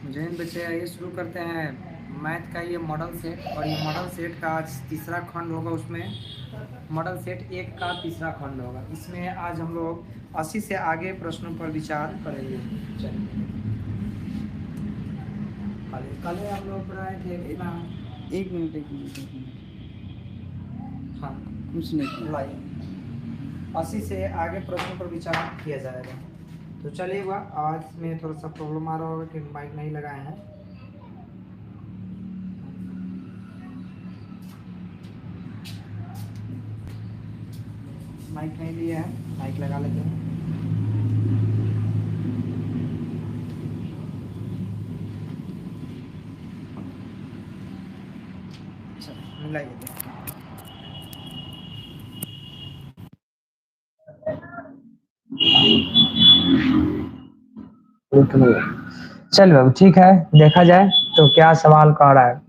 जैन बच्चे आइए शुरू करते हैं मैथ का ये मॉडल सेट। और ये मॉडल सेट का आज तीसरा खंड होगा। उसमें मॉडल सेट एक का तीसरा खंड होगा। इसमें आज हम लोग 80 से आगे प्रश्नों पर विचार करेंगे। चलिए, कल हम लोग बनाए थे कितना? एक मिनट एक मिनट एक मिनट। हाँ, कुछ नहीं। लाइव 80 से आगे प्रश्नों पर विचार किया जाएगा। तो चलिए, वह आवाज़ में थोड़ा सा प्रॉब्लम आ रहा होगा कि माइक नहीं लगाए हैं। माइक नहीं लिया है, माइक लगा लेते हैं। मिलाइए। चल बाबू, ठीक है, देखा जाए तो क्या सवाल कह रहा है।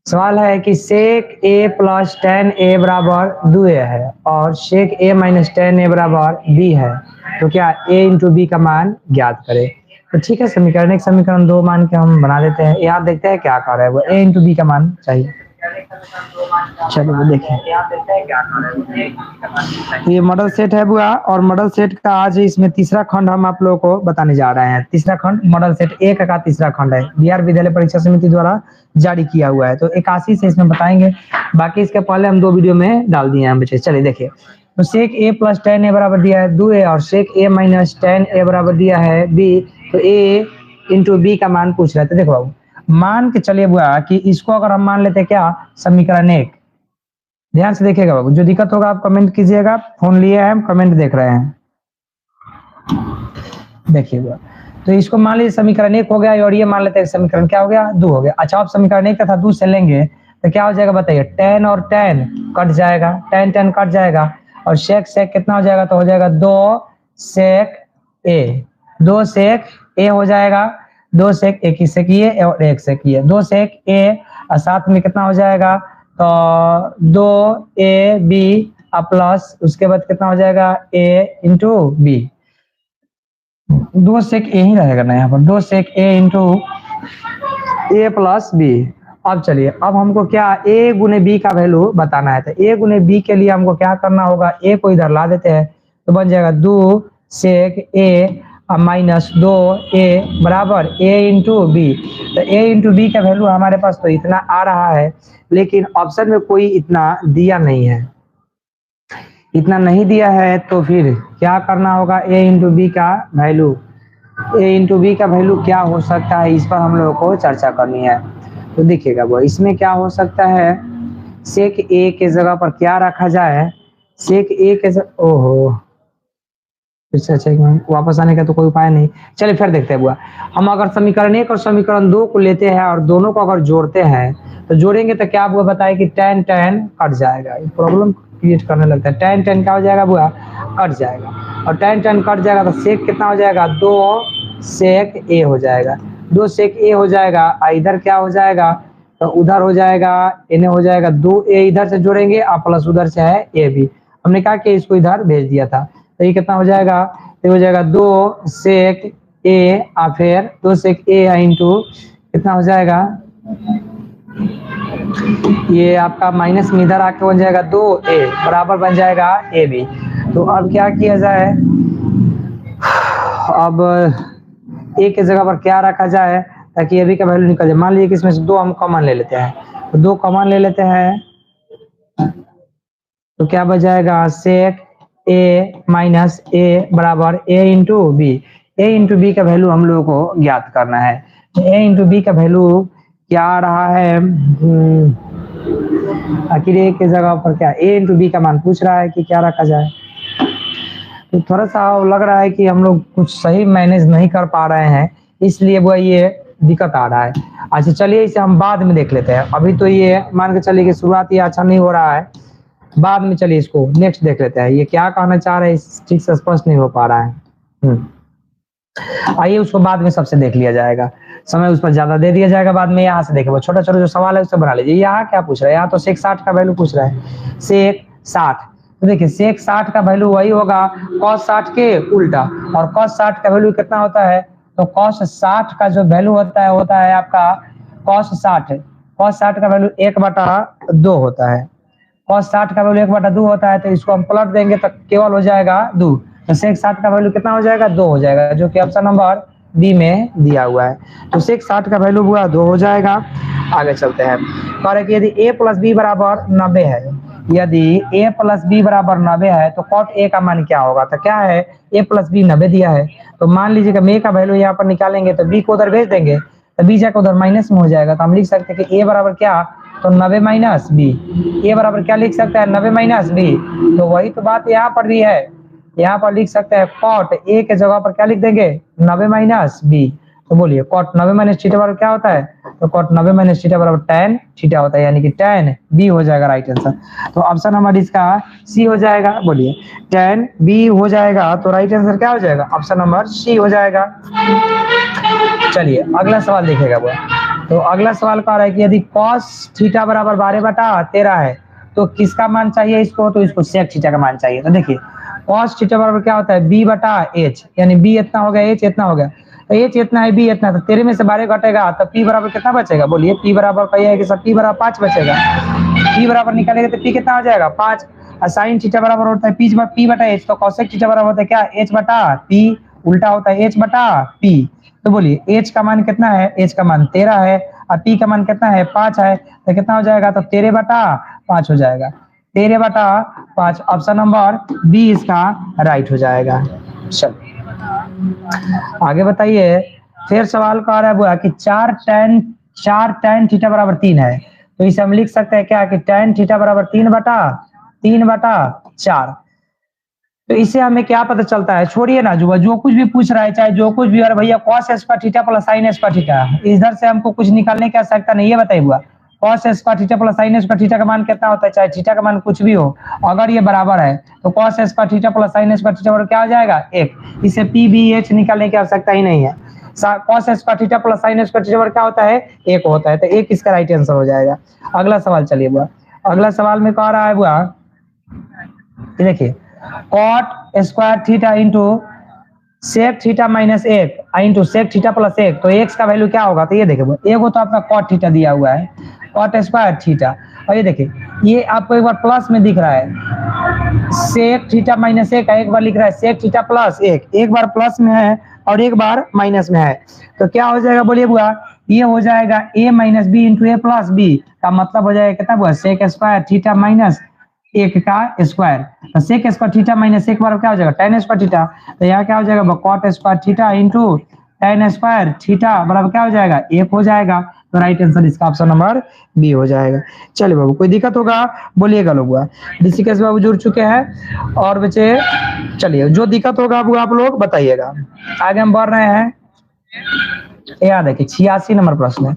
सवाल है कि सेक ए प्लस 10a बराबर 2a है और सेक a माइनस 10a बराबर b है। तो क्या a इंटू बी का मान ज्ञात करें। तो ठीक है, समीकरण एक समीकरण दो मान के हम बना देते हैं। यहाँ देखते हैं क्या कर रहा है वो। a इंटू बी का मान चाहिए। चलो वो देखें, ये मॉडल सेट है बुआ। और मॉडल सेट का आज इसमें तीसरा खंड हम आप लोगों को बताने जा रहे हैं। तीसरा खंड मॉडल सेट एक का तीसरा खंड है, बिहार विद्यालय परीक्षा समिति द्वारा जारी किया हुआ है। तो 81 से इसमें बताएंगे, बाकी इसके पहले हम 2 वीडियो में डाल दिए हैं बच्चे। चलिए देखिए, तो सेक ए प्लस 10a बराबर दिया है 2a और सेक ए माइनस 10a बराबर दिया है b। तो a इंटू बी का मान पूछ रहे थे। देखो बाबू, मान के चलिए बुआ कि इसको अगर हम मान लेते क्या, समीकरण एक। ध्यान से देखिएगा बाबू, जो दिक्कत होगा आप कमेंट कीजिएगा। फोन लिए हैं, हम कमेंट देख रहे हैं, देखिएगा। तो इसको मान लीजिए समीकरण एक हो गया और ये मान लेते हैं समीकरण क्या हो गया, 2 हो गया। अच्छा, आप समीकरण एक तथा 2 से लेंगे तो क्या हो जाएगा बताइए। 10 और 10 कट जाएगा, 10 10 कट जाएगा और सेक सेक कितना हो जाएगा, तो हो जाएगा 2 सेक ए। 2 सेक ए हो जाएगा, 2 सेक एक ही सेक ये और एक सेक ये, 2 सेक ए और साथ में कितना हो जाएगा, तो 2 ए बी प्लस उसके बाद कितना हो जाएगा ए इंटू बी। 2 सेक ए ही रहेगा ना यहाँ पर, 2 सेक ए इंटू ए प्लस बी। अब चलिए, अब हमको क्या a गुने बी का वैल्यू बताना है। तो a गुने बी के लिए हमको क्या करना होगा, a को इधर ला देते हैं तो बन जाएगा 2 सेक a माइनस 2a बराबर a इंटू बी। तो a इंटू बी का वैल्यू हमारे पास तो इतना आ रहा है, लेकिन ऑप्शन में कोई इतना दिया नहीं है। इतना नहीं दिया है तो फिर क्या करना होगा, a इंटू बी का वैल्यू। a इंटू बी का वैल्यू क्या हो सकता है, इस पर हम लोगों को चर्चा करनी है। तो देखिएगा वो, इसमें क्या हो सकता है, सेक ए के जगह पर क्या रखा जाए, सेक ए के ओहो, अच्छा वापस आने का तो कोई उपाय नहीं। चलिए फिर देखते हैं बुआ, हम अगर समीकरण एक और समीकरण 2 को लेते हैं और दोनों को अगर जोड़ते हैं तो जोड़ेंगे तो क्या बुआ बताए कि 10 10 कट जाएगा। प्रॉब्लम क्रिएट करने लगता है। 10 10 क्या हो जाएगा बुआ, कट जाएगा। और 10 10 कट जाएगा तो सेक कितना हो जाएगा, 2 सेक ए हो जाएगा। 2 सेक ए हो जाएगा, इधर क्या हो जाएगा, तो उधर हो जाएगा, इन्हें हो जाएगा 2 ए इधर से जोड़ेंगे और प्लस उधर से है ए भी। हमने कहा कि इसको इधर भेज दिया था। तो ये कितना हो जाएगा, तो हो जाएगा 2 सेक ए और फिर 2 सेक ए इंटू कितना हो जाएगा, ये आपका माइनस में इधर आके बन जाएगा 2a बराबर बन जाएगा ए बी। तो अब क्या किया जाए, अब ए के जगह पर क्या रखा जाए ताकि ए बी का वैल्यू निकल जाए। मान लीजिए कि इसमें से 2 हम कॉमन ले लेते हैं, तो 2 कॉमन ले लेते हैं तो क्या बच जाएगा, सेक ए माइनस ए बराबर ए इंटू बी। ए इंटू बी का वैल्यू हम लोगों को ज्ञात करना है। ए इंटू बी का वैल्यू क्या आ रहा है, आखिर ए के जगह पर क्या ए इंटू बी का मान पूछ रहा है कि क्या रखा जाए। तो थोड़ा सा लग रहा है कि हम लोग कुछ सही मैनेज नहीं कर पा रहे हैं, इसलिए वो ये दिक्कत आ रहा है। अच्छा चलिए, इसे हम बाद में देख लेते हैं। अभी तो ये मान के चलिए कि शुरुआत ये अच्छा नहीं हो रहा है, बाद में चलिए इसको नेक्स्ट देख लेते हैं। ये क्या कहना चाह रहे हैं ठीक से स्पष्ट नहीं हो पा रहा है। आइए उसको बाद में सबसे देख लिया जाएगा, समय उस पर ज्यादा दे दिया जाएगा बाद में। यहाँ से देखे वो छोटा छोटा जो सवाल है उससे बना लीजिए। यहाँ क्या पूछ रहा है, यहाँ तो सेक 60 का वैल्यू पूछ रहा है, सेक 60। तो देखिए सेक 60 का वैल्यू वही होगा कॉस 60 के उल्टा, और कॉस 60 का वैल्यू कितना होता है तो cos 60 का जो वैल्यू होता है आपका cos 60। cos 60 का वैल्यू 1/2 होता है। cos 60 का वैल्यू 1/2 होता है, तो इसको हम पलट देंगे तो केवल हो जाएगा 2। तो sec 60 का वैल्यू कितना हो जाएगा? 2 हो जाएगा, जो कि ऑप्शन नंबर बी में दिया हुआ है। तो sec 60 का वैल्यू हुआ 2 हो जाएगा। आगे चलते हैं। कह रहे कि यदि a + b = 90 है, यदि a + b = 90 है तो cot a का मान क्या होगा? तो क्या है, a + b 90 दिया है, तो मान लीजिएगा a का वैल्यू यहाँ पर निकालेंगे तो b को उधर भेज देंगे तो b जाकर उधर माइनस में हो जाएगा। तो हम लिख सकते हैं कि a बराबर क्या, तो 90 - b। a बराबर क्या लिख सकते हैं, 90 - b। तो वही तो बात यहाँ पर भी है, यहाँ पर लिख सकते हैं cot a के जगह पर क्या लिख देंगे, 90 - b। तो बोलिए cot 90 - थीटा बराबर क्या होता है, तो cot 90 - थीटा बराबर tan थीटा होता है, यानी कि tan b हो जाएगा राइट आंसर। तो ऑप्शन नंबर इसका सी हो जाएगा। बोलिए tan b हो जाएगा, तो राइट आंसर क्या हो जाएगा, ऑप्शन नंबर सी हो जाएगा। चलिए अगला सवाल देखेगा वो। तो अगला सवाल कह रहा है कि यदि cos थीटा बराबर 12/13 है तो किसका मान चाहिए इसको, तो इसको sec थीटा का मान चाहिए। तो देखिए cos थीटा बराबर क्या होता है, b/h, यानी b इतना हो गया, h इतना हो गया, तो h इतना है, b इतना, तो 13 में से 12 घटेगा तो p बराबर कितना बचेगा, बोलिए p बराबर कहिए है कि सब p बराबर 5 बचेगा। p बराबर निकालेंगे तो p कितना हो जाएगा, 5। और sin थीटा बराबर होता है p/h, तो cosec थीटा बराबर होता है क्या, h/p, उल्टा होता है h/p। तो बोलिए h का मान कितना है, h का मान 13 है और p का मान कितना है, 5 है, तो कितना हो जाएगा, तो 13/5 हो जाएगा। 13/5 ऑप्शन नंबर बी इसका राइट हो जाएगा। चलो आगे बताइए। फिर सवाल कह रहा है बुआ कि 4 tan थीटा बराबर 3 है, तो इसे हम लिख सकते हैं क्या कि tan थीटा बराबर 3/4। तो इससे हमें क्या पता चलता है, छोड़िए ना जो कुछ भी पूछ रहा है, चाहे जो कुछ भी, अरे भैया cos square theta plus sin square theta, इधर से हमको कुछ निकालने की आवश्यकता नहीं है। बताइए बुआ, cos square theta plus sin square theta का मान कितना होता है, चाहे थीटा का मान कुछ भी हो, अगर ये बराबर है तो cos square theta plus sin square theta बराबर क्या हो जाएगा, 1। इसे p b h निकालने की आवश्यकता ही नहीं है। cos square theta plus sin square theta बराबर क्या होता है, 1 होता है, तो 1 इसका राइट आंसर हो जाएगा। अगला सवाल चलिए बुआ। अगला सवाल में कह रहा है बुआ, देखिए cot square theta into sec theta minus 1 into sec theta plus 1, तो x का वैल्यू क्या होगा, तो ये देखिए एक तो आपका cot थीटा दिया हुआ है, cot स्क्वायर थीटा, और ये देखिए ये आपको एक बार प्लस में दिख रहा है sec थीटा माइनस 1 का, एक बार लिख रहा है sec थीटा प्लस 1, एक बार प्लस में है और एक बार माइनस में है, तो क्या हो जाएगा बोलिए बुआ, ये हो जाएगा a - b into a plus b, का मतलब हो जाएगा कितना बुआ, sec स्क्वायर थीटा माइनस 1 का स्क्वायर, तो sec स्क्वायर थीटा माइनस 1 बराबर क्या हो जाएगा, tan स्क्वायर थीटा, तो यहाँ क्या हो जाएगा cot square theta into tan square theta बराबर क्या हो जाएगा, 1 हो जाएगा। तो राइट आंसर इसका ऑप्शन नंबर बी हो जाएगा। चलिए बाबू कोई दिक्कत होगा बोलिएगा लोग, ऋषिकेश बाबू जुड़ चुके हैं और बच्चे, चलिए जो दिक्कत होगा वो आप लोग बताइएगा। आगे हम बढ़ रहे हैं, याद है कि 86 नंबर प्रश्न है।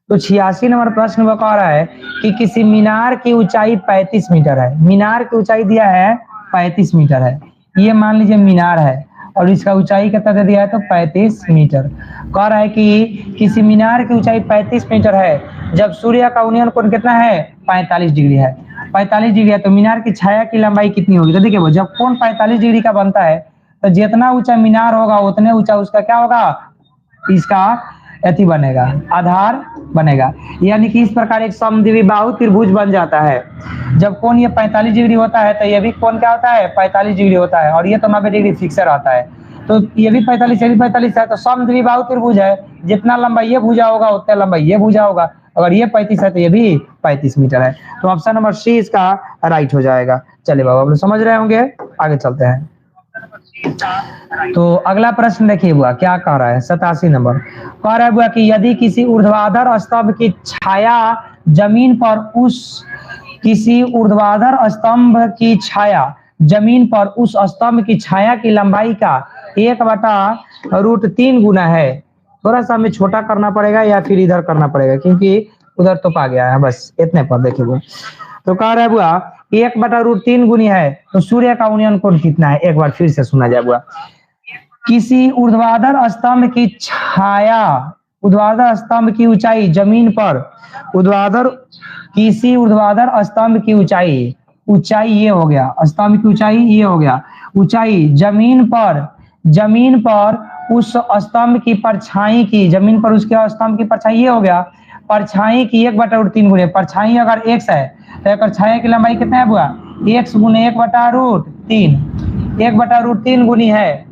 तो 86 नंबर प्रश्न वो कह रहा है कि किसी मीनार की ऊंचाई 35 मीटर है, मीनार की ऊंचाई दिया है 35 मीटर है, ये मान लीजिए मीनार है और इसका ऊंचाई कितना दे दिया है, तो 35 मीटर। कह रहा है कि किसी मीनार की ऊंचाई 35 मीटर है जब सूर्य का उन्नयन कोण कितना है, 45 डिग्री है, 45 डिग्री है, तो मीनार की छाया की लंबाई कितनी होगी, तो देखिए वो जब कोण 45 डिग्री का बनता है तो जितना ऊंचा मीनार होगा उतने ऊंचा उसका क्या होगा, इसका अति बनेगा, आधार बनेगा, यानी कि इस प्रकार एक समद्विबाहु त्रिभुज बन जाता है। जब कोण ये 45 डिग्री होता है तो ये भी कोण क्या होता है, 45 डिग्री होता है, और ये तो 90 डिग्री फिक्स रहता है, तो ये भी 45 ये भी 45 है, तो समद्विबाहु त्रिभुज है, जितना लंबा ये भुजा होगा उतना लंबा ये भुजा होगा, अगर ये 35 है तो ये भी 35 मीटर है, तो ऑप्शन नंबर सी इसका राइट हो जाएगा। चलिए बाबा आप लोग समझ रहे होंगे, आगे चलते हैं। तो अगला प्रश्न देखिए बुआ क्या कह रहा है, 87 नंबर कह रहा है बुआ कि यदि किसी ऊर्ध्वाधर स्तंभ की छाया जमीन पर उस स्तंभ की छाया की लंबाई का 1/√3 गुना है। थोड़ा सा हमें छोटा करना पड़ेगा या फिर इधर करना पड़ेगा क्योंकि उधर तो पा गया है, बस इतने पर देखिए बुआ। तो कह रहा है बुआ 1/√3 गुनी है, तो सूर्य का उन्नयन कोण कितना है, एक बार फिर से सुना जाए बुआ। किसी ऊर्ध्वाधर स्तंभ की छाया, ऊर्ध्वाधर स्तंभ की ऊंचाई जमीन पर, किसी ऊर्ध्वाधर स्तंभ की ऊंचाई ये हो गया, स्तंभ की ऊंचाई ये हो गया, ऊंचाई जमीन पर उस स्तंभ की परछाई की, जमीन पर उसके स्तंभ की परछाई, ये हो गया परछाई की 1/√3 गुने, परछाई अगर x है तो एक छाया की लंबाई कितना है बुआ, x गुने 1/√3, 1/√3 गुनी है।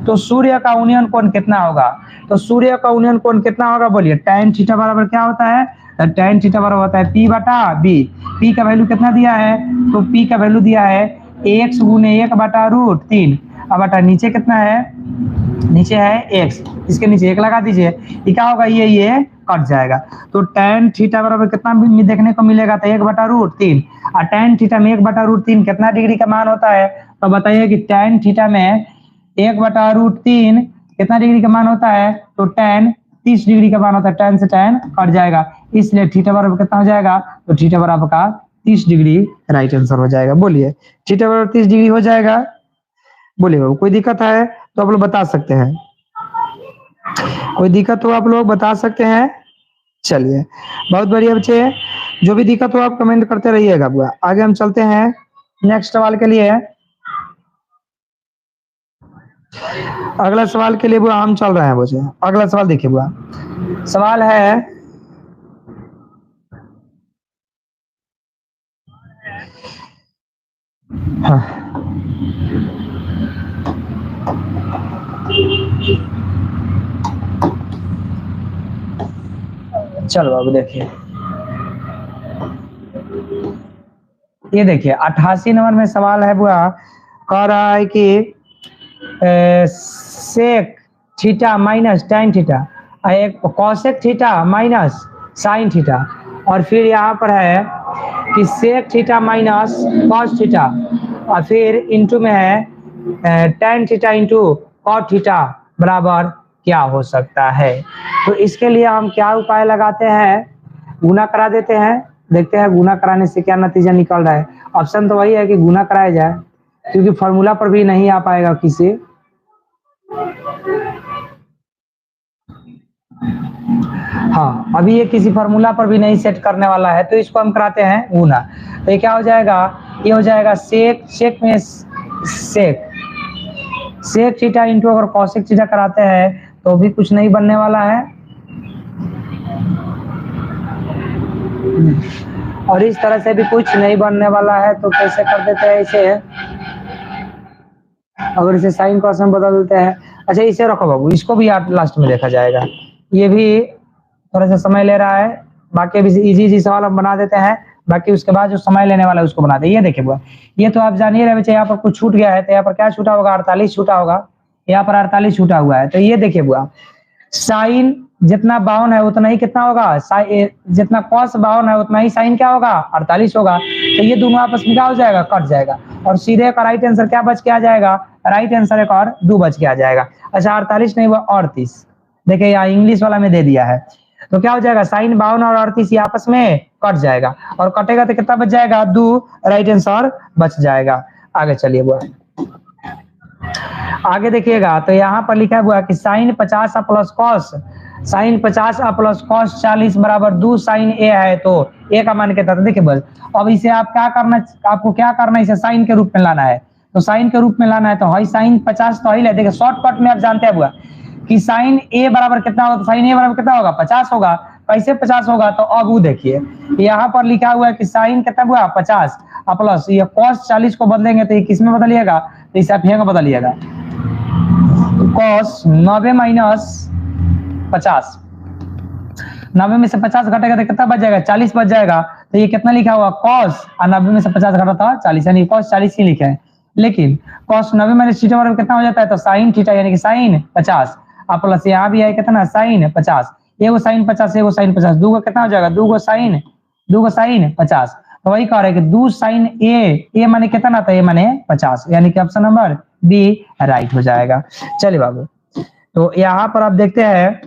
तो सूर्य का उन्नयन कोण कितना होगा, तो सूर्य का उन्नयन कोण कितना होगा बोलिए, tan थीटा बराबर क्या होता है, tan थीटा बराबर होता है p/b। p का वैल्यू कितना दिया है, तो p का वैल्यू दिया है x गुने 1/√3, अब बटा नीचे कितना है, नीचे है x, इसके नीचे 1 लगा दीजिए, ये क्या होगा, ये कट जाएगा। तो tan थीटा बराबर कितना देखने को मिलेगा, तो 1/√3, और tan थीटा में 1/√3 कितना डिग्री का मान होता है, तो बताइए कि tan थीटा में 1/√3 कितना डिग्री का मान होता है, तो tan 30 डिग्री का मान होता है, tan से tan कट जाएगा, इसलिए थीटा बराबर कितना हो जाएगा, तो थीटा बराबर का 30 डिग्री राइट आंसर हो जाएगा। बोलिए थीटा बराबर 30 डिग्री हो जाएगा, बोलिए बाबू कोई दिक्कत है तो आप लोग बता सकते हैं, कोई दिक्कत हो आप लोग बता सकते हैं। चलिए बहुत बढ़िया बच्चे, जो भी दिक्कत हो आप कमेंट करते रहिएगा। बुआ आगे हम चलते हैं नेक्स्ट सवाल के लिए, अगला सवाल के लिए बुआ हम चल रहे हैं बच्चे। अगला सवाल देखिए बुआ, सवाल है हाँ। चलो बाबू देखिए, ये देखिए 88 नंबर में सवाल है बुआ, कह रहा है कि sec theta minus tan theta, एक cosec theta minus sine theta, और फिर यहाँ पर है कि sec theta minus cos theta, और फिर इंटू में है tan theta into cot theta बराबर क्या हो सकता है। तो इसके लिए हम क्या उपाय लगाते हैं, गुना करा देते हैं, देखते हैं गुना कराने से क्या नतीजा निकल रहा है। ऑप्शन तो वही है कि गुना कराया जाए, क्योंकि फॉर्मूला पर भी नहीं आ पाएगा किसी। हाँ अभी ये किसी फॉर्मूला पर भी नहीं सेट करने वाला है, तो इसको हम कराते हैं गुना। तो ये क्या हो जाएगा, ये हो जाएगा सेक, सेक में सेक थीटा इंटू अगर कॉसेक थीटा कराते हैं तो भी कुछ नहीं बनने वाला है, और इस तरह से भी कुछ नहीं बनने वाला है। तो कैसे कर देते हैं इसे, अगर इसे साइन कॉस में बदल देते हैं। अच्छा इसे रखो बाबू, इसको भी आप लास्ट में देखा जाएगा, ये भी थोड़ा सा समय ले रहा है, बाकी भी इजी सवाल हम बना देते हैं, बाकी उसके बाद जो समय लेने वाला है उसको बना दे। ये देखिए बुआ, ये तो आप जानिए रहे बच्चे, यहाँ पर कुछ छूट गया है, तो यहाँ पर क्या छूटा होगा, 48 छूटा होगा, यहाँ पर 48 छूटा हुआ है। तो ये देखिए बुआ, साइन जितना 52 है उतना ही कितना होगा, जितना कॉस 52 है उतना ही साइन क्या होगा, 48 होगा। तो ये दोनों आपस में क्या हो जाएगा, कट जाएगा, और सीधे का राइट आंसर क्या बच के आ जाएगा, राइट आंसर एक और 2 बच के आ जाएगा। अच्छा 48 नहीं हुआ 38, देखिए यहाँ इंग्लिश वाला में दे दिया है, तो क्या हो जाएगा, साइन 52 और 38 ये आपस में कट जाएगा, और कटेगा तो कितना बच जाएगा, 2 राइट आंसर बच जाएगा। आगे चलिए बुआ, आगे देखिएगा, तो यहाँ पर लिखा हुआ है कि sine 50 plus cos, sine 50 plus cos 40 बराबर 2 साइन ए है, तो ए का मान कितना था, देखिए बस अब इसे आप क्या करना, आपको क्या करना है, इसे साइन के रूप में लाना है। तो साइन के रूप में लाना है तो हाई साइन 50 तो ही ले, देखिए शॉर्टकट में आप जानते हैं बुआ कि साइन ए बराबर कितना होगा, तो साइन ए बराबर कितना होगा, 50 होगा। कैसे 50 होगा, तो अब वो देखिए यहाँ पर लिखा हुआ है कि साइन कितना हुआ 50 प्लस ये कॉस 40 को बदलेंगे तो ये किस में बदलिएगा, तो इसे आप यहाँ बदलिएगा, कॉस 90 माइनस 50, 90 में से 50 घटेगा तो कितना बच जाएगा, 40 बच जाएगा। तो ये कितना लिखा हुआ कॉस, और 90 में से 50 घटा था 40, यानी कॉस 40 ही लिखा है। लेकिन कॉस 90 माइनस थीटा बराबर कितना हो जाता है, तो साइन थीटा यानी कि साइन 50 प्लस यहाँ भी है कितना साइन 50, एगो साइन 50 एगो साइन 50, दो कितना हो जाएगा, दो साइन 50। तो वही कह रहे हैं कि 2 साइन ए माने कितना था, ए माने 50, यानी कि ऑप्शन नंबर बी राइट हो जाएगा। चलिए बाबू, तो यहाँ पर आप देखते हैं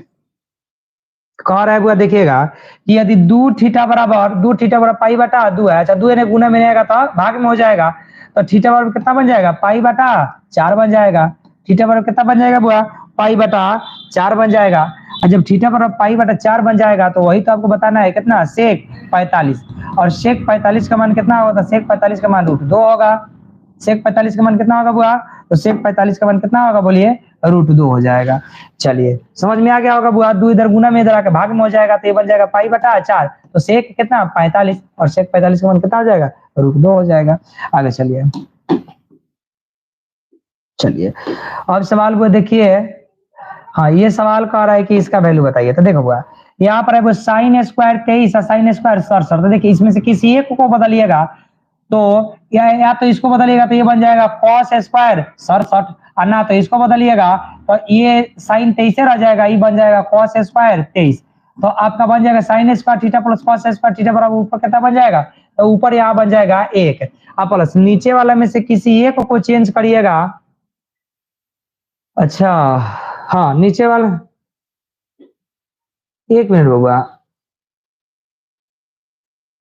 कह रहा है, देखिएगा कि यदि 2 थीटा बराबर पाई बटा 2 है, अच्छा 2 ने गुना में रहेगा तो भाग में हो जाएगा, तो थीटा बराबर कितना बन जाएगा, पाई बटा 4 बन जाएगा। थीटा बराबर कितना बन जाएगा बुआ, पाई बटा 4 बन जाएगा। और जब थीटा बराबर पाई बटा 4 बन जाएगा तो वही तो आपको बताना है कितना, सेक 45, और सेक 45 का मान कितना होगा, सेक 45 का मान √2 होगा। सेक 45 का मान कितना होगा बुआ, तो सेक 45 का मान कितना होगा, बोलिए √2 हो जाएगा। चलिए समझ में आ गया होगा बुआ, 2 इधर गुना में इधर आके भाग में हो जाएगा, तो ये बन जाएगा पाई बटा 4। तो सेक कितना 45, और सेक 45 का मान कितना हो जाएगा √2 हो जाएगा। आगे चलिए अब सवाल को देखिए। हाँ ये सवाल कह रहा है कि इसका वैल्यू बताइए। तो देखो बुआ यहाँ पर है वो sin स्क्वायर 23 और sin स्क्वायर 67। तो देखिए इसमें से किसी एक को बदलिएगा तो या तो इसको बदलिएगा तो ये बन जाएगा cos स्क्वायर 67, और ना तो इसको बदलिएगा तो ये sin 23 रह जाएगा, ये बन जाएगा cos स्क्वायर 23। तो आपका बन जाएगा sin square theta plus cos square theta बराबर ऊपर कितना बन जाएगा, तो ऊपर यहाँ बन जाएगा 1 और प्लस नीचे वाला में से किसी एक को चेंज करिएगा। अच्छा हाँ नीचे वाला, एक मिनट होगा,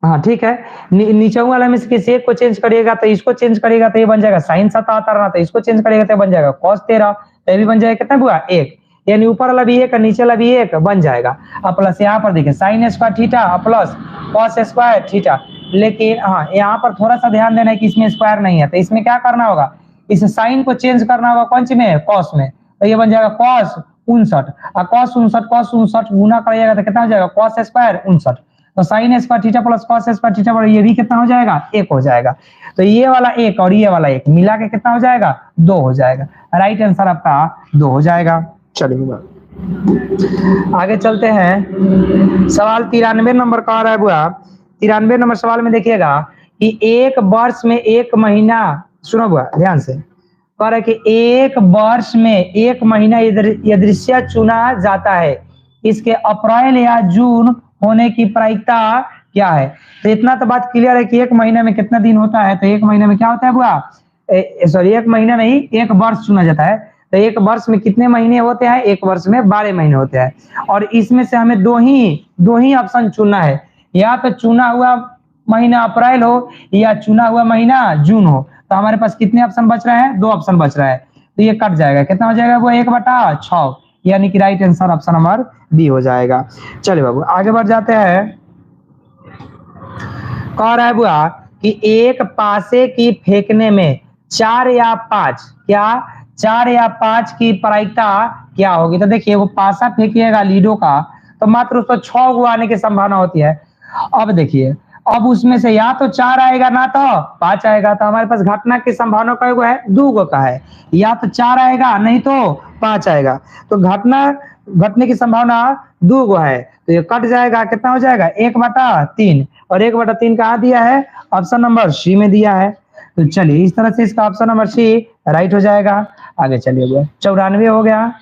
हाँ ठीक है, नीचे वाला में से किसी एक को चेंज करिएगा तो इसको चेंज करिएगा तो ये बन जाएगा sin 77, ना तो इसको चेंज करिएगा तो बन जाएगा cos 13, तो ये भी बन जाएगा कितना हुआ 1, यानी ऊपर वाला भी 1 और नीचे वाला भी 1 बन जाएगा। अब प्लस यहाँ पर देखिए sin square theta plus cos square theta. लेकिन हाँ यहाँ पर थोड़ा सा ध्यान देना है कि इसमें स्क्वायर नहीं है, तो इसमें क्या करना होगा, इस साइन को चेंज करना होगा कौन सी में, कॉस में, तो ये बन जाएगा cos 59 और cos 59 गुना करिएगा तो कितना हो जाएगा cos स्क्वायर 59, तो sin square theta plus cos square theta पर ये भी कितना हो जाएगा 1 हो जाएगा। तो ये वाला 1 और ये वाला 1 मिला के कितना हो जाएगा 2 हो जाएगा। राइट आंसर आपका 2 हो जाएगा। चलिए आगे चलते हैं। सवाल 93 नंबर का आ रहा है बुआ। 93 नंबर सवाल में देखिएगा कि एक वर्ष में एक महीना, सुनो बुआ ध्यान से, कह रहा है कि एक वर्ष में एक महीना यादृच्छिक चुना जाता है, इसके अप्रैल या जून होने की प्रायिकता क्या है। तो इतना तो बात क्लियर है कि एक महीने में कितना दिन होता है, तो एक महीने में क्या होता है बुआ, सॉरी एक महीना नहीं एक वर्ष चुना जाता है। तो एक वर्ष में कितने महीने होते हैं, एक वर्ष में 12 महीने होते हैं, और इसमें से हमें दो ही ऑप्शन चुनना है, या तो चुना हुआ महीना अप्रैल हो या चुना हुआ महीना जून हो। तो हमारे पास कितने ऑप्शन बच रहे हैं, 2 ऑप्शन बच रहा है, तो ये कट जाएगा, कितना हो जाएगा वो 1/6, यानी कि right answer option number B हो जाएगा। चलिए बाबू आगे बढ़ जाते हैं। कह रहा है बुआ कि एक पासे की फेंकने में 4 या 5, क्या 4 या 5 की प्रायिकता क्या होगी। तो देखिए वो पासा फेंकिएगा लीडो का तो मात्र उसको 6 गो आने की संभावना होती है। अब देखिए अब उसमें से या तो 4 आएगा ना तो 5 आएगा, तो हमारे पास घटना की संभावना कई गो है, 2 गो का है, या तो 4 आएगा नहीं तो 5 आएगा, तो घटने की संभावना 2 गो है, तो ये कट जाएगा, कितना हो जाएगा 1/3, और 1/3 कहाँ दिया है, ऑप्शन नंबर सी में दिया है। तो चलिए इस तरह से इसका ऑप्शन नंबर सी राइट हो जाएगा। आगे चलिए 94 हो गया।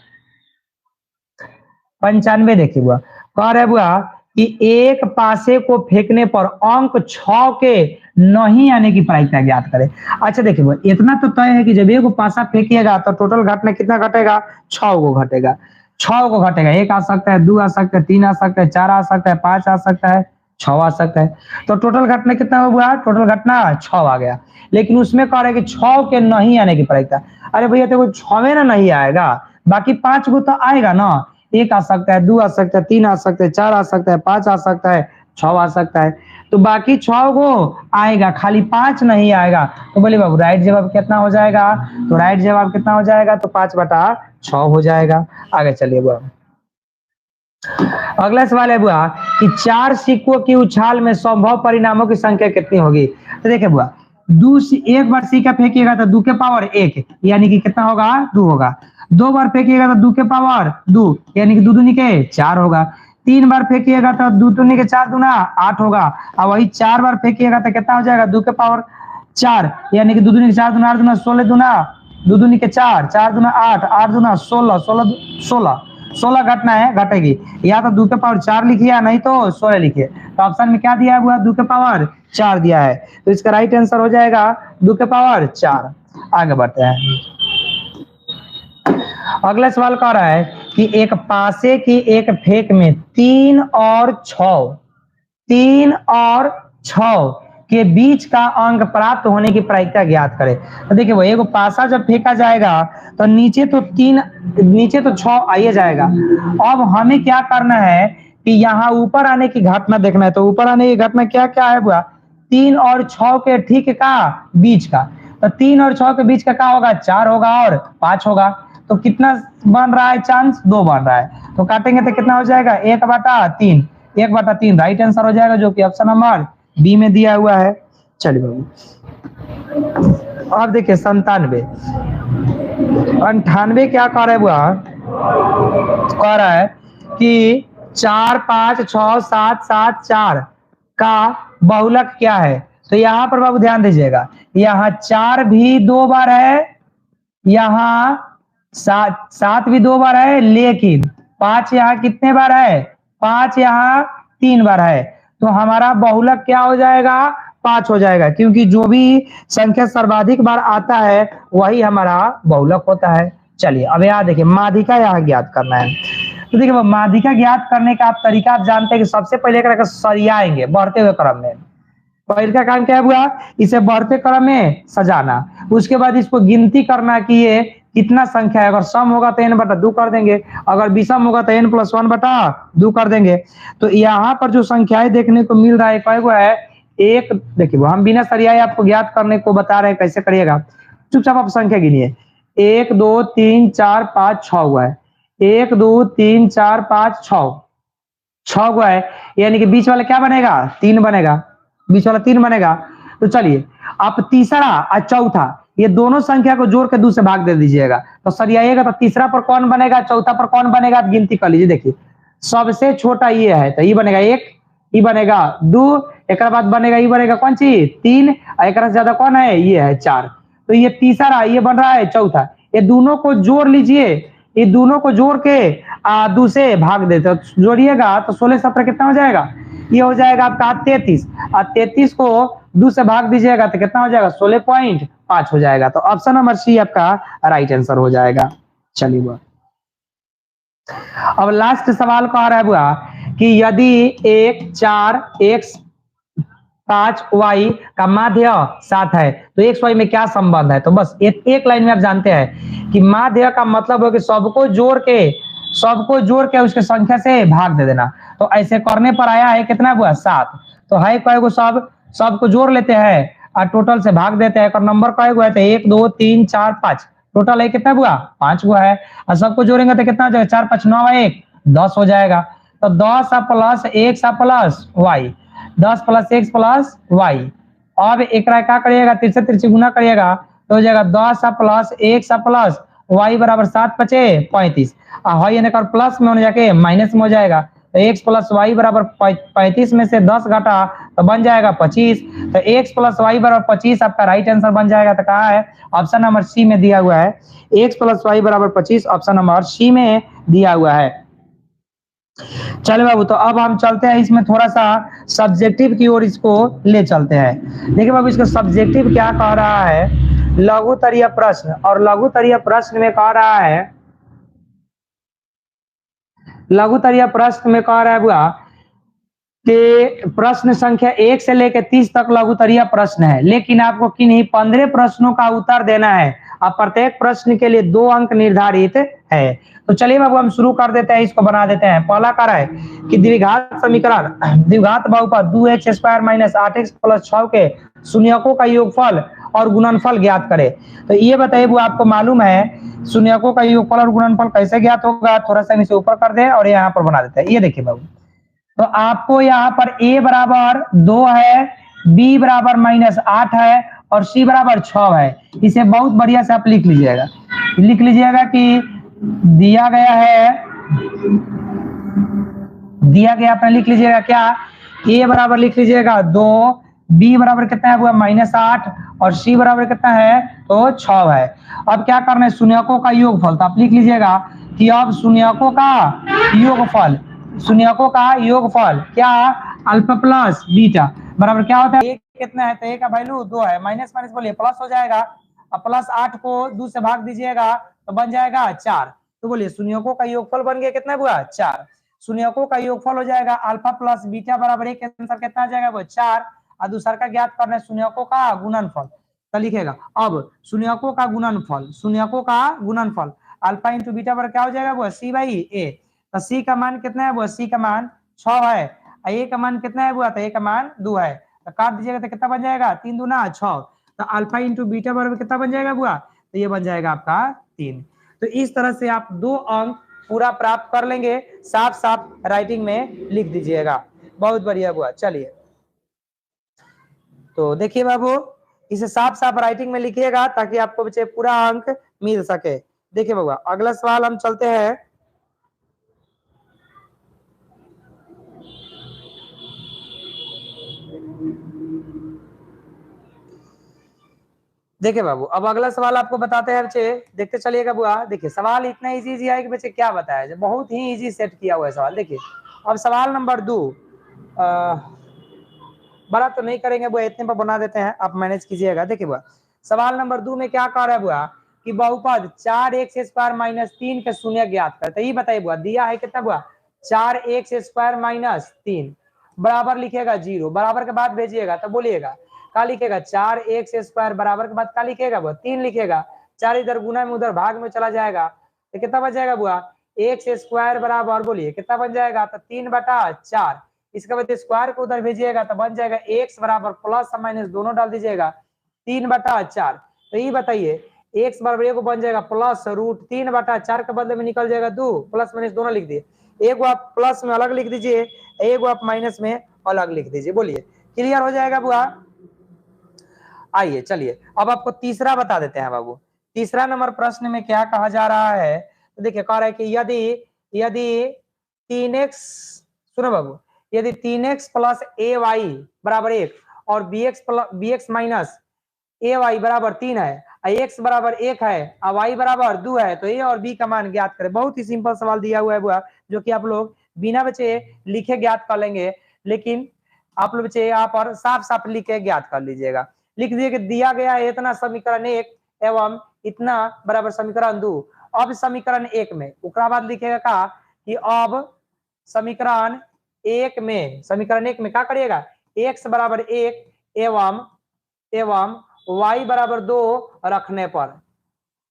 95 देखिए बुआ, कह रहे बुआ कि एक पासे को फेंकने पर अंक 6 के नहीं आने की प्रायिकता ज्ञात करें। अच्छा देखिए बुआ इतना तो तय है कि जब एक पासा फेंकिएगा तो टोटल घटना कितना घटेगा, 6 गो घटेगा, 6 गो घटेगा, 1 आ सकता है, 2 आ सकता है, 3 आ सकता है, 4 आ सकता है, 5 आ सकता है, 6 आ सकता है, तो टोटल घटना कितना हुआ, टोटल घटना 6 आ गया। लेकिन उसमें कह रहे कि 6 के नहीं आने की प्रायिकता, अरे भैया देखो 6 में ना नहीं आएगा, बाकी 5 गो तो आएगा ना, 1 आ सकता है, 2 आ सकता है, 3 आ सकता है, 4 आ सकता है, 5 आ सकता है, 6 आ सकता है, तो बाकी 6 गो आएगा, खाली 5 नहीं आएगा। तो बोले बाबू राइट जवाब कितना हो जाएगा, तो राइट जवाब कितना हो जाएगा, तो 5/6 हो जाएगा। आगे चलिए बुआ अगला सवाल है बुआ कि 4 सिक्कों की उछाल में संभव परिणामों की संख्या कितनी होगी। तो देखिए बुआ एक बार सिक्का फेंकिएगा तो 2 के पावर 1 यानी कि कितना होगा 2 होगा, 2 बार फेंकिएगा तो 2 के पावर 2 यानी कि 2 दूनी के 4 होगा, 3 बार फेंकिएगा तो 2 दूनी के 4 दूना 8 होगा, और वही 4 बार फेंकिएगा तो कितना हो जाएगा 2 के पावर 4 यानी कि 2 दूनी के 4 दूना 8 दूना 16 दूना 2 दूनी के 4 4 दूना 8 8 दूना 16 16 घटना है घटेगी, या तो 2 के पावर 4 लिखिए नहीं तो 16 लिखिए। तो ऑप्शन में क्या दिया हुआ 2 के पावर 4 दिया है, तो इसका राइट आंसर हो जाएगा 2 के पावर 4। आगे बढ़ते हैं। अगला सवाल कह रहा है कि एक पासे की एक फेंक में 3 और 6 के बीच का अंक प्राप्त होने की प्रायिकता ज्ञात करें। तो देखिए वो एक पासा जब फेंका जाएगा तो नीचे तो 6 आइए जाएगा। अब हमें क्या करना है कि यहाँ ऊपर आने की घटना देखना है, तो ऊपर आने की घटना क्या क्या है बुआ, 3 और 6 के ठीक का बीच का, तो 3 और 6 के बीच का क्या होगा 4 होगा और 5 होगा, तो कितना बन रहा है चांस, 2 बन रहा है। तो काटेंगे तो कितना हो जाएगा 1/3, 1/3 राइट आंसर हो जाएगा, जो कि ऑप्शन नंबर बी में दिया हुआ है। चलिए बाबू अब देखिए 97, 98 क्या कह रहा है बुआ, कह रहा है कि 4 5 6 7 7 4 का बहुलक क्या है। तो यहाँ पर बाबू ध्यान दीजिएगा, यहाँ 4 भी 2 बार है, यहाँ 7 भी 2 बार है, लेकिन 5 यहाँ कितने बार है, 5 यहाँ 3 बार है। तो हमारा बहुलक क्या हो जाएगा, 5 हो जाएगा, क्योंकि जो भी संख्या सर्वाधिक बार आता है वही हमारा बहुलक होता है। चलिए अब यहाँ देखिए माध्यिका यहाँ ज्ञात करना है। तो देखिए माध्यिका ज्ञात करने का आप तरीका आप जानते हैं कि सबसे पहले एक सरियाएंगे बढ़ते हुए क्रम में। पहले का काम क्या हुआ, इसे बढ़ते क्रम में सजाना, उसके बाद इसको गिनती करना कि ये कितना संख्या है। अगर सम होगा तो n/2 कर देंगे, अगर विषम होगा तो n+1/2 कर देंगे। तो यहाँ पर जो संख्याएं देखने को मिल रहा है कई है, एक देखिए हम बिना सरियाए आपको ज्ञात करने को बता रहे हैं कैसे करिएगा। चुपचाप आप संख्या गिनिए, 1 2 3 4 5 6 हुआ है, 1 2 3 4 5 6 हुआ है, यानी कि बीच वाला क्या बनेगा 3 बनेगा, बीच वाला 3 बनेगा। तो चलिए आप तीसरा और चौथा ये दोनों संख्या को जोड़ के 2 से भाग दे दीजिएगा, तो सरियाएगा तो तीसरा पर कौन बनेगा, चौथा पर कौन बनेगा, आप गिनती कर लीजिए। देखिए सबसे छोटा ये है तो ये बनेगा 1, ये बनेगा 2, एक बाद बनेगा ये बनेगा कौन सी 3, और एक से ज्यादा कौन है ये है 4। तो ये तीसरा ये बन रहा है चौथा, ये दोनों को जोड़ लीजिए, ये दोनों को जोड़ के 2 से भाग देते हो, जोड़िएगा तो 16 17 कितना हो जाएगा, ये हो जाएगा आपका 33, और 33 को 2 से भाग दीजिएगा तो कितना हो जाएगा 16.5 हो जाएगा। तो ऑप्शन नंबर सी आपका राइट आंसर हो जाएगा। चलिए बुआ अब लास्ट सवाल कह रहा है बुआ कि यदि 1 4 x 5 y का माध्य 7 है तो x y में क्या संबंध है। तो बस एक लाइन में आप जानते हैं कि माध्य का मतलब हो कि सबको जोड़ के उसके संख्या से भाग दे देना। तो ऐसे करने पर आया है कितना हुआ 7, तो है कई गो सबको जोड़ लेते हैं और टोटल से भाग देते हैं। नंबर कई गो है तो 1 2 3 4 5, टोटल है कितना हुआ 5 हुआ है, और सबको जोड़ेंगे तो कितना हो जाएगा 4 5 9 1 10 हो जाएगा। तो 10 plus x plus y, 10 plus x plus y। अब एक क्या करिएगा तिरछे तिरछे गुना करिएगा तो हो जाएगा 10 प्लस x प्लस y बराबर 7 5 35, और प्लस में होने जाके माइनस में हो जाएगा। तो x प्लस वाई बराबर 35 में से 10 घटा तो बन जाएगा 25, तो x प्लस वाई बराबर 25 आपका राइट आंसर बन जाएगा। तो कहा है ऑप्शन नंबर सी में दिया हुआ है, x प्लस वाई बराबर 25 ऑप्शन नंबर सी में दिया हुआ है। चलो बाबू तो अब हम चलते हैं इसमें थोड़ा सा सब्जेक्टिव की ओर इसको ले चलते हैं। देखिए बाबू इसका सब्जेक्टिव क्या कह रहा है, लघुत्तरीय प्रश्न, और लघुत्तरीय प्रश्न में कह रहा है, लघुत्तरीय प्रश्न में कह रहा है बुआ कि प्रश्न संख्या 1 से लेकर 30 तक लघुत्तरीय प्रश्न है, लेकिन आपको किन्हीं 15 प्रश्नों का उत्तर देना है। अब प्रत्येक प्रश्न के लिए 2 अंक निर्धारित है। तो चलिए बाबू हम शुरू कर देते हैं, इसको बना देते हैं। पहला कह रहा है कि द्विघात समीकरण, द्विघात बहुपद 2x² माइनस 8x प्लस 6 के शून्यकों का योगफल और गुणनफल ज्ञात करे। तो ये बताइए वो आपको मालूम है शून्यकों का योगफल और गुणनफल कैसे ज्ञात होगा, थोड़ा सा इसे ऊपर कर दे और यहाँ पर बना देते हैं। ये देखिए बाबू तो आपको यहाँ पर a बराबर 2 है, b बराबर -8 है और c बराबर 6 है। इसे बहुत बढ़िया से आप लिख लीजिएगा कि दिया गया आपने लिख लीजिएगा क्या, a बराबर लिख लीजिएगा 2, b बराबर कितना है वो -8 और c बराबर कितना है तो 6 है। अब क्या करना है शून्यकों का योगफल, तो आप लिख लीजिएगा कि अब शून्यकों का योगफल क्या अल्फा प्लस बीटा बराबर क्या होता है, एक कितना है तो a का वैल्यू 2 है, माइनस माइनस बोलिए प्लस हो जाएगा, अब प्लस 8 को 2 से भाग दीजिएगा तो बन जाएगा 4। तो बोलिए शून्यकों का योगफल बन गया कितना हुआ 4। शून्यकों का योगफल हो जाएगा अल्फा प्लस बीटा बराबर एक आंसर कितना आ जाएगा वो 4, और दूसरा का ज्ञात करना है शून्यकों का गुणनफल। तो लिखेगा अब शून्यकों का गुणनफल अल्फा इंटू बीटा बराबर क्या हो जाएगा वो c/a। तो c का मान कितना है वो c का मान 6 है, a का मान कितना है वो a का मान 2 है। तो काट दीजिएगा तो कितना बन जाएगा 3 दूना 6। तो अल्फा इंटू बीटा बराबर कितना बन जाएगा बुआ, तो ये बन जाएगा आपका 3। तो इस तरह से आप 2 अंक पूरा प्राप्त कर लेंगे। साफ साफ राइटिंग में लिख दीजिएगा। बहुत बढ़िया हुआ। चलिए तो देखिए बाबू, इसे साफ साफ राइटिंग में लिखिएगा ताकि आपको बच्चे पूरा अंक मिल सके। देखिए बाबू, अगला सवाल हम चलते हैं। देखिए बाबू, अब अगला सवाल आपको बताते हैं बच्चे, देखते चलिएगा बुआ। देखिए सवाल इतना इजी है कि बच्चे क्या बताया, बहुत ही इजी सेट किया हुआ है सवाल। देखिए अब सवाल नंबर 2, बड़ा तो नहीं करेंगे बुआ, इतने पर बना देते हैं, आप मैनेज कीजिएगा। देखिए बुआ, सवाल नंबर 2 में क्या कह रहा है बुआ कि बहुपद 4x² - 3 के शून्य ज्ञात करते। ये बताइए बुआ, दिया है कितना बुआ, 4x² - 3 बराबर लिखेगा 0, बराबर के बाद भेजिएगा तो बोलिएगा क्या लिखेगा, 4x² बराबर के बाद क्या लिखेगा बुआ, 3 लिखेगा। 4 इधर गुना में उधर भाग में चला जाएगा तो कितना बन जाएगा बुआ, x² बराबर बोलिए कितना बन जाएगा, तो 3/4। इसके बाद स्क्वायर को उधर भेजिएगा तो बन जाएगा x बराबर प्लस और माइनस दोनों डाल दीजिएगा 3/4। तो ये बताइए x बराबर को बन जाएगा प्लस रूट 3/4 के बदले में निकल जाएगा 2, प्लस माइनस दोनों लिख दिए। एक आप प्लस में अलग लिख दीजिए, एक आप माइनस में अलग लिख दीजिए। बोलिए क्लियर हो जाएगा बुआ। आइए चलिए अब आपको तीसरा बता देते हैं बाबू। तीसरा नंबर प्रश्न में क्या कहा जा रहा है, तो देखिए कह रहा है कि यदि 3x, सुनो बाबू, यदि 3x + ay बराबर 1 और bx माइनस ay बराबर 3 है, x बराबर 1 है और y बराबर 2 है, तो a और b का मान ज्ञात करें। बहुत ही सिंपल सवाल दिया हुआ है बुआ, जो कि आप लोग बिना बच्चे लिखे ज्ञात कर लेंगे, लेकिन आप लोग बच्चे यहाँ पर साफ साफ लिखे ज्ञात कर लीजिएगा। लिख दिए कि दिया गया है इतना समीकरण 1 एवं इतना बराबर समीकरण 2। अब समीकरण 1 में उसके बाद लिखेगा का कि अब समीकरण 1 में क्या करिएगा, x बराबर 1 एवं y बराबर 2 रखने पर,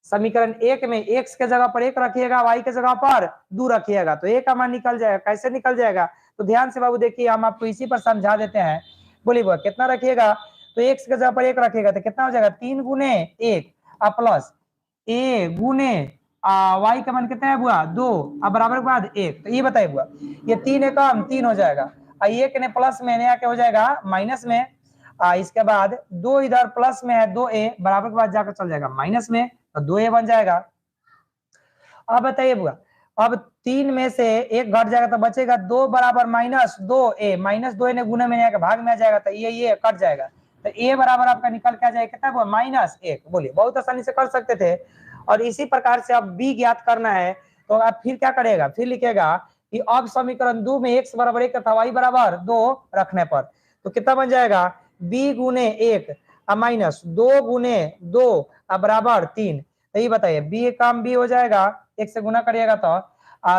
समीकरण 1 में x के जगह पर 1 रखिएगा, y के जगह पर 2 रखिएगा तो a का मान निकल जाएगा। कैसे निकल जाएगा, तो ध्यान से बाबू देखिए, हम आपको इसी पर समझा देते हैं। बोलिए बुआ कितना रखिएगा, तो x के जगह पर 1 रखिएगा तो कितना हो जाएगा, 3 गुने 1 प्लस a गुने y का मान कितना है बुआ, 2 बराबर के बाद 1। तो ये बताइए बुआ, ये 3 एकम 3 हो जाएगा, एक ने प्लस में नया क्या हो जाएगा माइनस में, इसके बाद 2 इधर प्लस में है 2a बराबर के बाद जाकर चल जाएगा माइनस में, तो 2a बन जाएगा। अब बताइए बुआ, अब 3 में से 1 घट जाएगा तो बचेगा 2 बराबर -2a, -2a ने गुना में आएगा भाग में आ जाएगा तो ये कट जाएगा, तो a बराबर आपका निकल के आ जाएगा कितना हुआ, -1। बोलिए बहुत आसानी से कर सकते थे। और इसी प्रकार से अब b ज्ञात करना है, तो आप फिर क्या करेगा, फिर लिखेगा कि अब समीकरण 2 में x बराबर 1 तथा y बराबर 2 रखने पर, तो कितना बन जाएगा, b गुने 1 माइनस 2 गुने 2 बराबर 3। तो ये बताइए b काम b हो जाएगा, 1 से गुना करिएगा तो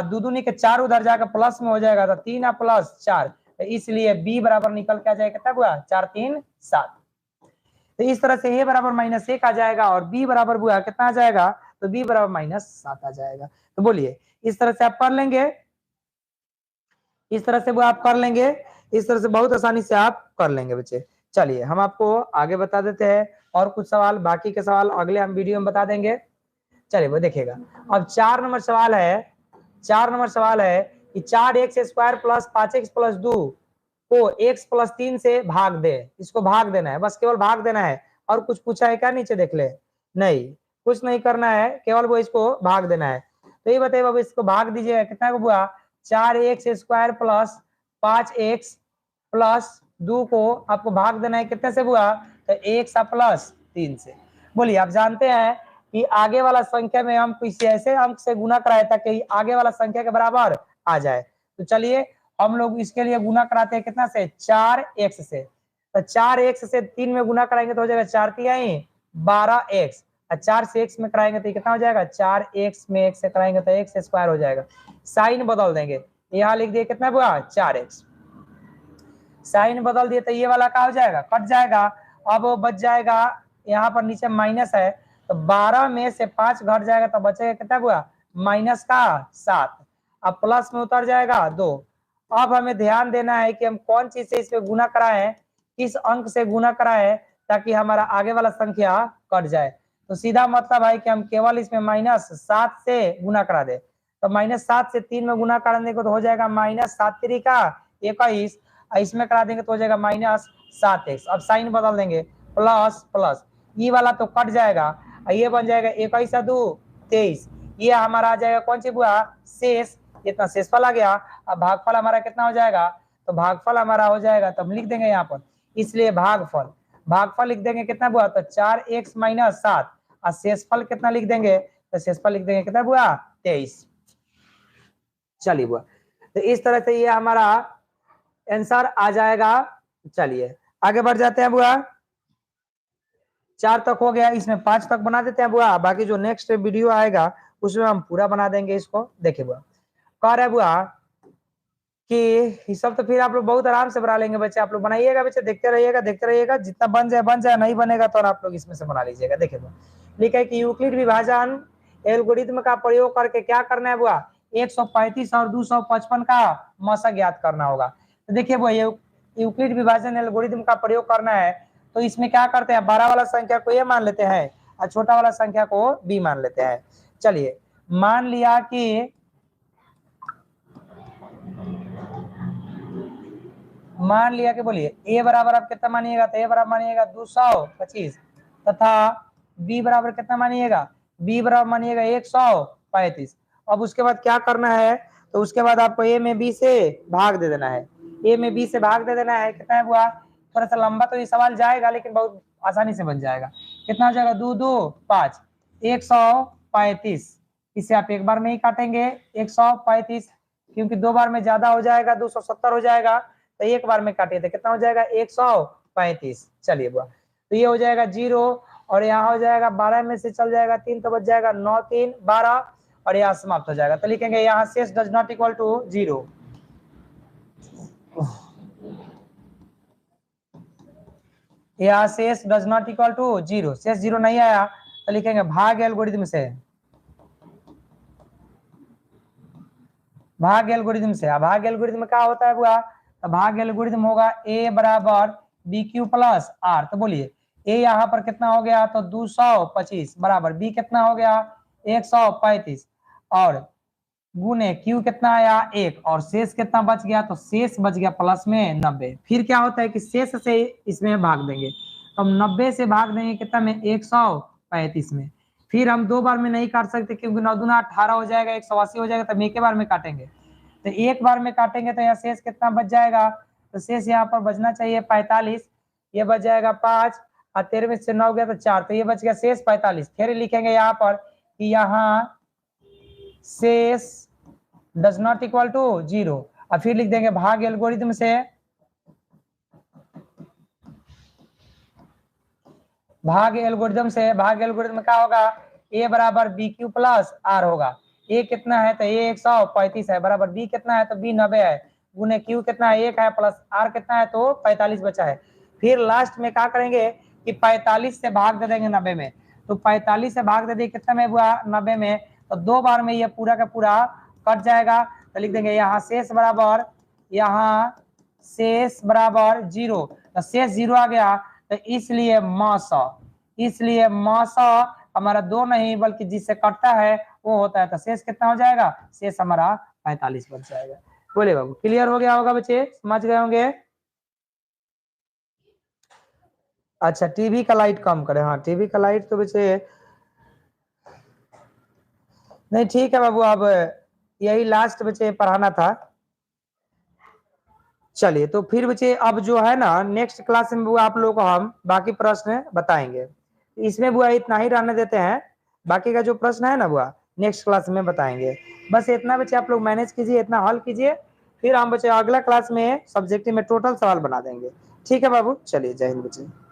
दो दूनी के 4 उधर जाकर प्लस में हो जाएगा तो 3 + 4, तो इसलिए b बराबर निकल के आ जाएगा कितना हुआ, 4 3 7। तो इस तरह से a बराबर -1 आ जाएगा और b बराबर हुआ कितना आ जाएगा, तो b बराबर -7 आ जाएगा। तो बोलिए इस तरह से आप कर लेंगे, इस तरह से वो आप कर लेंगे, इस तरह से बहुत आसानी से आप कर लेंगे बच्चे। चलिए हम आपको आगे बता देते हैं, और कुछ सवाल बाकी के सवाल अगले हम वीडियो में बता देंगे। चलिए वो देखिएगा, अब 4 नंबर सवाल है, 4 नंबर सवाल है कि 4x² + 5x + 2 को x + 3 से भाग दे। इसको भाग देना है, बस केवल भाग देना है। और कुछ पूछा है क्या नीचे देख ले, नहीं कुछ नहीं करना है, केवल वो इसको भाग देना है। तो ये बताइए बाबू, इसको भाग दीजिए कितना को हुआ, 4x² + 5x + 2 को आपको भाग देना है कितने से हुआ, तो x + 3 से। बोलिए आप जानते हैं कि आगे वाला संख्या में हम किसी ऐसे अंक से गुना कराए ताकि आगे वाला संख्या के बराबर आ जाए। तो चलिए हम लोग इसके लिए गुना कराते हैं कितना से, 4x से। तो 4x से 3 में गुना कराएंगे तो हो जाएगा 4 × 12x, और 4 से x में कराएंगे तो कितना हो जाएगा, 4x में x से कराएंगे तो x² हो जाएगा। साइन बदल देंगे, यहाँ लिख दिए कितना हुआ, 4x। साइन बदल दिए तो ये वाला क्या हो जाएगा, कट जाएगा। अब बच जाएगा यहाँ पर नीचे माइनस है, तो 12 में से 5 घट जाएगा तो बचेगा कितना हुआ, -7। अब प्लस में उतर जाएगा 2। अब हमें ध्यान देना है कि हम कौन चीज से इसमें गुना कराएं, किस अंक से गुना कराएं ताकि हमारा आगे वाला संख्या कट जाए। तो सीधा मतलब है कि हम केवल इसमें -7 से गुना करा दे। तो -7 से 3 में गुना कराने को तो हो जाएगा -7×3=21, इसमें करा देंगे तो हो जाएगा -7x। अब साइन बदल देंगे, प्लस प्लस, ये वाला तो कट जाएगा, ये बन जाएगा 21×2 23। ये हमारा आ जाएगा कौन सी बुआ, शेष, इतना शेषफल आ गया। अब भागफल हमारा कितना हो जाएगा, तो भागफल हमारा हो जाएगा, तो हम लिख देंगे यहाँ पर, इसलिए भागफल, भागफल लिख देंगे कितना बुआ, तो 4x - 7, और शेषफल कितना लिख देंगे, तो शेषफल लिख देंगे कितना बुआ, 23। चलिए बुआ, तो इस तरह से ये हमारा आंसर आ जाएगा। चलिए आगे बढ़ जाते हैं बुआ, 4 तक हो गया, इसमें 5 तक बना देते हैं बुआ, बाकी जो नेक्स्ट वीडियो आएगा उसमें हम पूरा बना देंगे इसको। देखिए बुआ, कह रहे बुआ कि ये सब तो फिर आप लोग बहुत आराम से बना लेंगे बच्चे, आप लोग बनाइएगा बच्चे, देखते रहिएगा, जितना बन जाए, नहीं बनेगा तो आप लोग इसमें से बना लीजिएगा। देखिए बुआ, लिखा है कि यूक्लिड विभाजन एल्गोरिथ्म का प्रयोग करके क्या करना है बुआ, 135 और 255 का मशक ज्ञात करना होगा। तो देखिए बुआ, ये यूक्लिड विभाजन एल्गोरिथ्म का प्रयोग करना है, तो इसमें क्या करते हैं, बड़ा वाला संख्या को ए मान लेते हैं और छोटा वाला संख्या को बी मान लेते हैं। चलिए मान लिया कि बोलिए ए बराबर आप कितना मानिएगा, तो ए बराबर मानिएगा 225 तथा बी बराबर कितना मानिएगा, बी बराबर मानिएगा 135। अब उसके बाद क्या करना है, तो उसके बाद आपको ए में बी से भाग दे देना है, ए में बी से भाग दे देना है। कितना है बुआ, थोड़ा सा लंबा तो ये सवाल जाएगा लेकिन बहुत आसानी से बन जाएगा। कितना हो जाएगा, 2 2 5 135। इसे आप एक बार में ही काटेंगे 135, क्योंकि 2 बार में ज्यादा हो जाएगा, 270 हो जाएगा, तो एक बार में काटिए तो कितना हो जाएगा, 135। चलिए बुआ, तो ये हो जाएगा 0, और यहाँ हो जाएगा 12 में से चल जाएगा 3 तो बच जाएगा 9 3 12, और यहाँ समाप्त हो जाएगा। तो लिखेंगे यहाँ शेष डज नॉट इक्वल टू 0। यहाँ शेष डज नॉट इक्वल टू 0, शेष 0 नहीं आया तो लिखेंगे भाग एल्गोरिथम से, भाग एल्गोरिथम से। अब भाग एल्गोरिथम क्या होता है बुआ, तो भाग एल्गोरिथम होगा a बराबर bq प्लस r। तो बोलिए a यहाँ पर कितना हो गया, तो 225 बराबर b कितना हो गया 135, और गुने q कितना आया 1, और शेष कितना बच गया, तो शेष बच गया प्लस में 90। फिर क्या होता है कि शेष से इसमें भाग देंगे, तो हम 90 से भाग देंगे कितना में, 135 में। फिर हम 2 बार में नहीं काट सकते क्योंकि 9 दूना 18 हो जाएगा, 180 हो जाएगा, तो हम एक बार में काटेंगे। तो एक बार में काटेंगे तो यहाँ शेष कितना बच जाएगा, तो शेष यहाँ पर बचना चाहिए 45, ये बच जाएगा 5, और 13 में से 9 गया तो 4, तो ये बच गया शेष 45। फिर लिखेंगे यहाँ पर कि यहाँ शेष डज नॉट इक्वल टू 0, और फिर लिख देंगे भाग एल्गोरिथम से, भाग एल्गोरिथम क्या होगा, a बराबर bq प्लस r होगा। a कितना है, तो a 135 है, बराबर b कितना है, तो b 90 है, गुने q कितना है 1 है, प्लस r कितना है, तो 45 बचा है। फिर लास्ट में क्या करेंगे कि 45 से भाग दे देंगे 90 में, तो 45 से भाग दे देंगे कितना में हुआ 90 में, तो 2 बार में ये पूरा का पूरा कट जाएगा। तो लिख देंगे यहाँ शेष बराबर, यहाँ शेष बराबर 0, तो शेष 0 आ गया, तो इसलिए मासा हमारा 2 नहीं बल्कि जिससे कटता है वो होता है, तो शेष कितना हो जाएगा, शेष हमारा 45 बच जाएगा। बोले बाबू क्लियर हो गया होगा बच्चे, समझ गए होंगे। अच्छा टीवी का लाइट कम करें, हाँ टीवी का लाइट तो बच्चे नहीं, ठीक है बाबू, अब यही लास्ट बच्चे पढ़ाना था। चलिए तो फिर बच्चे अब जो है ना नेक्स्ट क्लास में वो आप लोगों को हम बाकी प्रश्न बताएंगे, इसमें बुआ इतना ही रहने देते हैं, बाकी का जो प्रश्न है ना बुआ नेक्स्ट क्लास में बताएंगे। बस इतना बच्चे आप लोग मैनेज कीजिए, इतना हल कीजिए, फिर हम बच्चे अगला क्लास में सब्जेक्टिव में टोटल सवाल बना देंगे। ठीक है बाबू, चलिए जय हिंद बच्चे।